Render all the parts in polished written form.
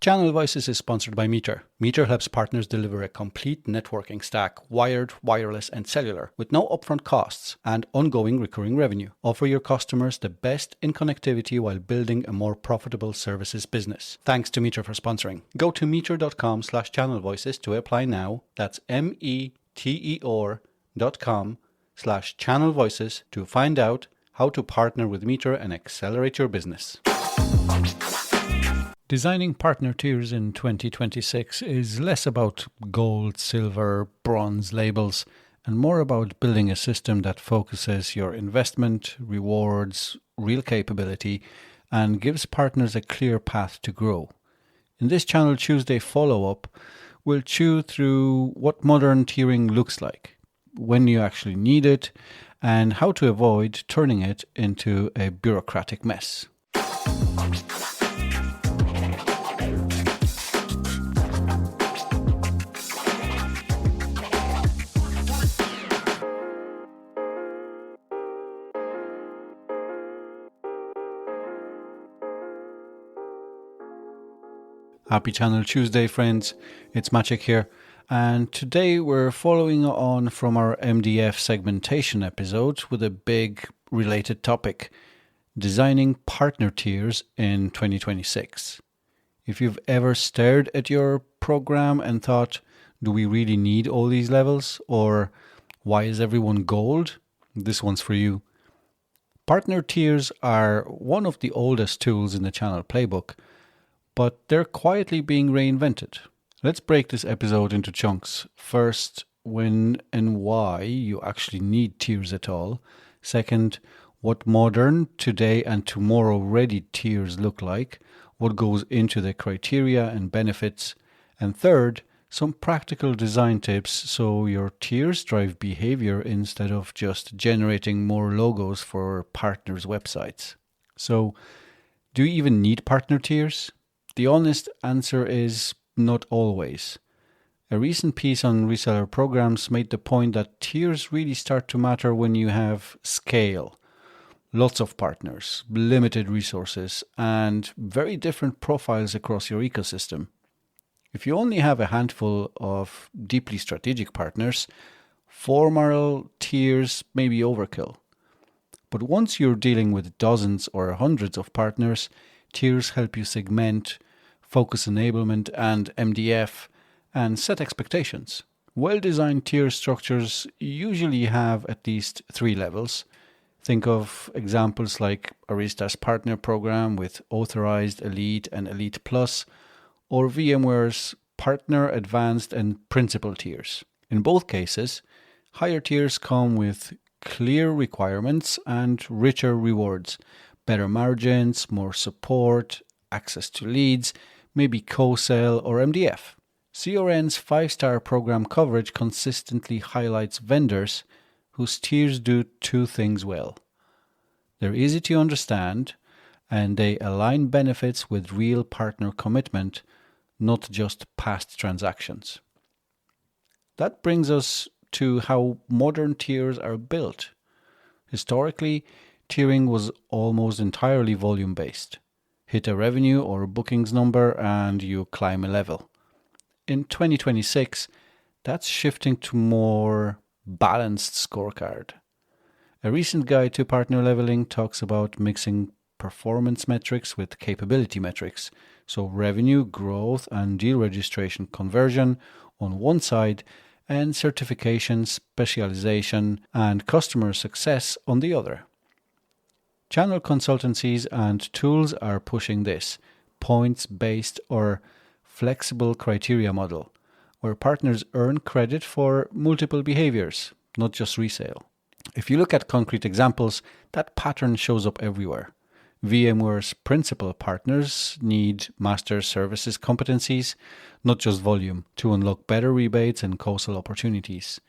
Channel Voices is sponsored by Meter. Meter helps partners deliver a complete networking stack, wired, wireless, and cellular, with no upfront costs and ongoing recurring revenue. Offer your customers the best in connectivity while building a more profitable services business. Thanks to Meter for sponsoring. Go to meter.com/channelvoices to apply now. That's meter.com/channelvoices to find out how to partner with Meter and accelerate your business. Designing partner tiers in 2026 is less about gold, silver, bronze labels and more about building a system that focuses your investment, rewards, real capability, and gives partners a clear path to grow. In this Channel Chewsday follow-up, we'll chew through what modern tiering looks like, when you actually need it, and how to avoid turning it into a bureaucratic mess. Happy Channel Chewsday, friends. It's Maciek here, and today we're following on from our MDF segmentation episode with a big related topic, designing partner tiers in 2026. If you've ever stared at your program and thought, do we really need all these levels? Or why is everyone gold? This one's for you. Partner tiers are one of the oldest tools in the channel playbook, but they're quietly being reinvented. Let's break this episode into chunks. First, when and why you actually need tiers at all. Second, what modern, today and tomorrow ready tiers look like, what goes into the criteria and benefits. And third, some practical design tips so your tiers drive behavior instead of just generating more logos for partners' websites. So, do you even need partner tiers? The honest answer is not always. A recent piece on reseller programs made the point that tiers really start to matter when you have scale. Lots of partners, limited resources, and very different profiles across your ecosystem. If you only have a handful of deeply strategic partners, formal tiers may be overkill. But once you're dealing with dozens or hundreds of partners, tiers help you segment, focus enablement and MDF, and set expectations. Well-designed tier structures usually have at least 3 levels. Think of examples like Arista's partner program with Authorized, Elite, and Elite Plus, or VMware's Partner, Advanced, and Principal tiers. In both cases, higher tiers come with clear requirements and richer rewards, better margins, more support, access to leads, maybe co-sell or MDF. CRN's 5-star program coverage consistently highlights vendors whose tiers do 2 things well. They're easy to understand, and they align benefits with real partner commitment, not just past transactions. That brings us to how modern tiers are built. Historically, tiering was almost entirely volume-based. Hit a revenue or bookings number and you climb a level. In 2026, that's shifting to more balanced scorecard. A recent guide to partner leveling talks about mixing performance metrics with capability metrics, so revenue, growth, and deal registration conversion on one side, and certification, specialization, and customer success on the other. Channel consultancies and tools are pushing this points-based or flexible criteria model, where partners earn credit for multiple behaviors, not just resale. If you look at concrete examples, that pattern shows up everywhere. VMware's principal partners need master services competencies, not just volume, to unlock better rebates and co-sell opportunities.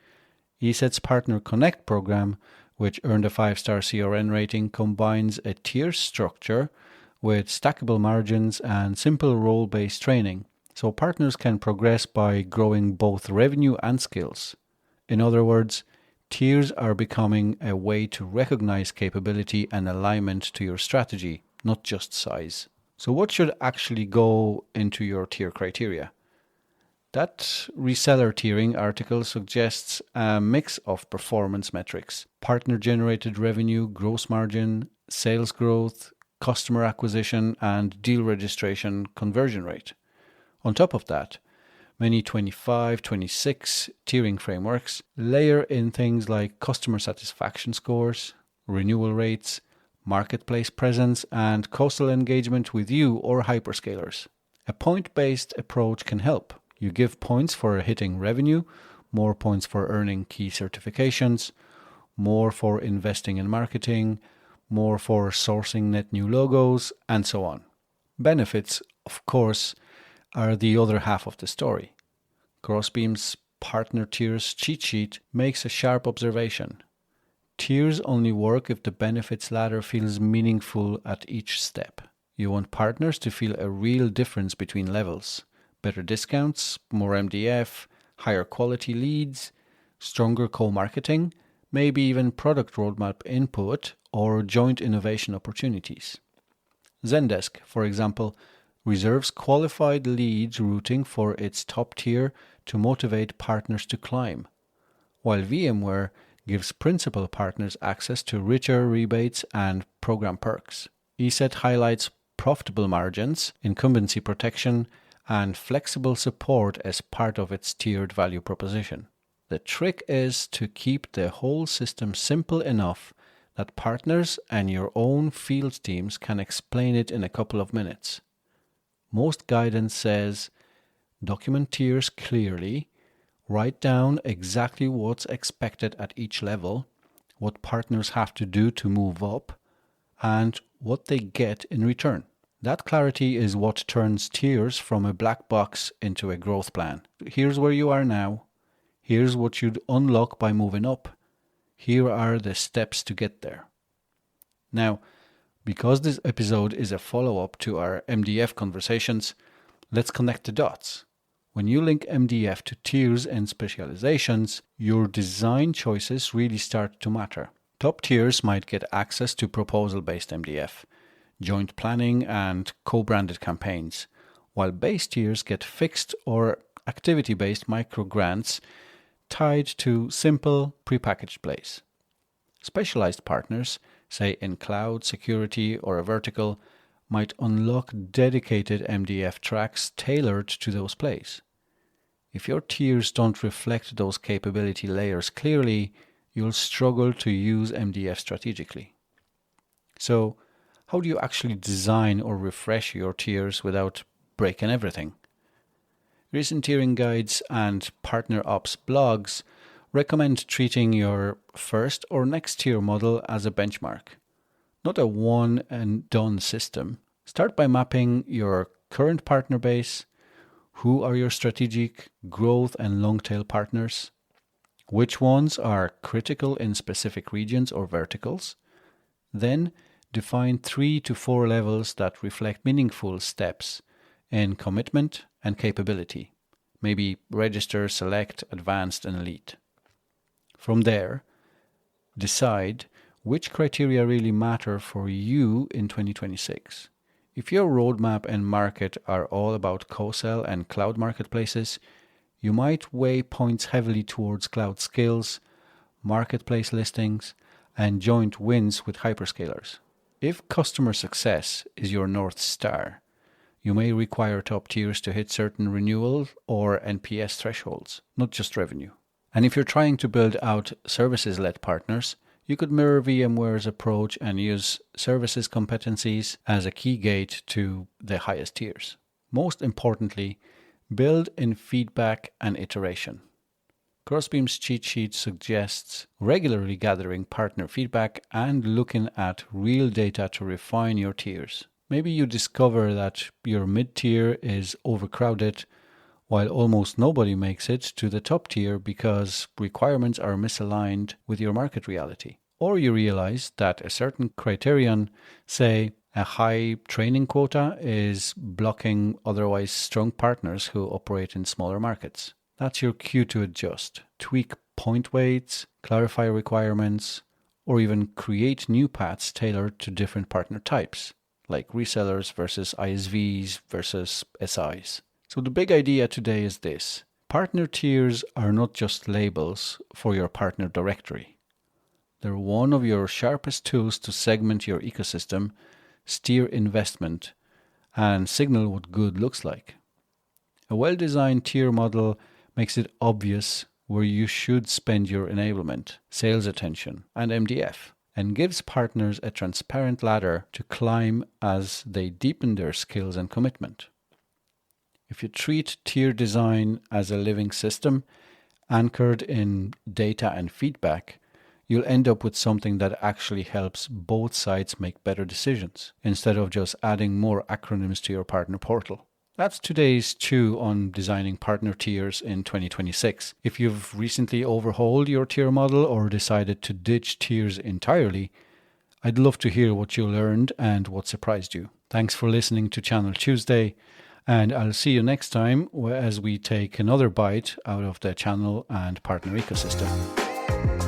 ESET's Partner Connect program, which earned a 5-star CRN rating, combines a tier structure with stackable margins and simple role-based training, so partners can progress by growing both revenue and skills. In other words, tiers are becoming a way to recognize capability and alignment to your strategy, not just size. So what should actually go into your tier criteria? That reseller tiering article suggests a mix of performance metrics: partner-generated revenue, gross margin, sales growth, customer acquisition, and deal registration conversion rate. On top of that, many 25, 26 tiering frameworks layer in things like customer satisfaction scores, renewal rates, marketplace presence, and coastal engagement with you or hyperscalers. A point-based approach can help. You give points for hitting revenue, more points for earning key certifications, more for investing in marketing, more for sourcing net new logos, and so on. Benefits, of course, are the other half of the story. Crossbeam's partner tiers cheat sheet makes a sharp observation. Tiers only work if the benefits ladder feels meaningful at each step. You want partners to feel a real difference between levels. Better discounts, more MDF, higher quality leads, stronger co-marketing, maybe even product roadmap input or joint innovation opportunities. Zendesk, for example, reserves qualified lead routing for its top tier to motivate partners to climb, while VMware gives principal partners access to richer rebates and program perks. ESET highlights profitable margins, incumbency protection, and flexible support as part of its tiered value proposition. The trick is to keep the whole system simple enough that partners and your own field teams can explain it in a couple of minutes. Most guidance says document tiers clearly, write down exactly what's expected at each level, what partners have to do to move up, and what they get in return. That clarity is what turns tiers from a black box into a growth plan. Here's where you are now. Here's what you'd unlock by moving up. Here are the steps to get there. Now, because this episode is a follow-up to our MDF conversations, let's connect the dots. When you link MDF to tiers and specializations, your design choices really start to matter. Top tiers might get access to proposal-based MDF, joint planning, and co-branded campaigns, while base tiers get fixed or activity-based micro grants tied to simple prepackaged plays. Specialized partners, say in cloud, security, or a vertical, might unlock dedicated MDF tracks tailored to those plays. If your tiers don't reflect those capability layers clearly, you'll struggle to use MDF strategically. So, how do you actually design or refresh your tiers without breaking everything? Recent tiering guides and partner ops blogs recommend treating your first or next tier model as a benchmark, not a one and done system. Start by mapping your current partner base. Who are your strategic growth and long tail partners? Which ones are critical in specific regions or verticals? Then define 3 to 4 levels that reflect meaningful steps in commitment and capability. Maybe register, select, advanced, and elite. From there, decide which criteria really matter for you in 2026. If your roadmap and market are all about co-sell and cloud marketplaces, you might weigh points heavily towards cloud skills, marketplace listings, and joint wins with hyperscalers. If customer success is your North Star, you may require top tiers to hit certain renewal or NPS thresholds, not just revenue. And if you're trying to build out services-led partners, you could mirror VMware's approach and use services competencies as a key gate to the highest tiers. Most importantly, build in feedback and iteration. Crossbeam's cheat sheet suggests regularly gathering partner feedback and looking at real data to refine your tiers. Maybe you discover that your mid-tier is overcrowded, while almost nobody makes it to the top tier because requirements are misaligned with your market reality. Or you realize that a certain criterion, say a high training quota, is blocking otherwise strong partners who operate in smaller markets. That's your cue to adjust, tweak point weights, clarify requirements, or even create new paths tailored to different partner types. like resellers versus ISVs versus SIs. So the big idea today is this. Partner tiers are not just labels for your partner directory. They're one of your sharpest tools to segment your ecosystem, steer investment, and signal what good looks like. A well-designed tier model makes it obvious where you should spend your enablement, sales attention, and MDF, and gives partners a transparent ladder to climb as they deepen their skills and commitment. If you treat tier design as a living system, anchored in data and feedback, you'll end up with something that actually helps both sides make better decisions, instead of just adding more acronyms to your partner portal. That's today's chew on designing partner tiers in 2026. If you've recently overhauled your tier model or decided to ditch tiers entirely, I'd love to hear what you learned and what surprised you. Thanks for listening to Channel Chewsday, and I'll see you next time as we take another bite out of the channel and partner ecosystem.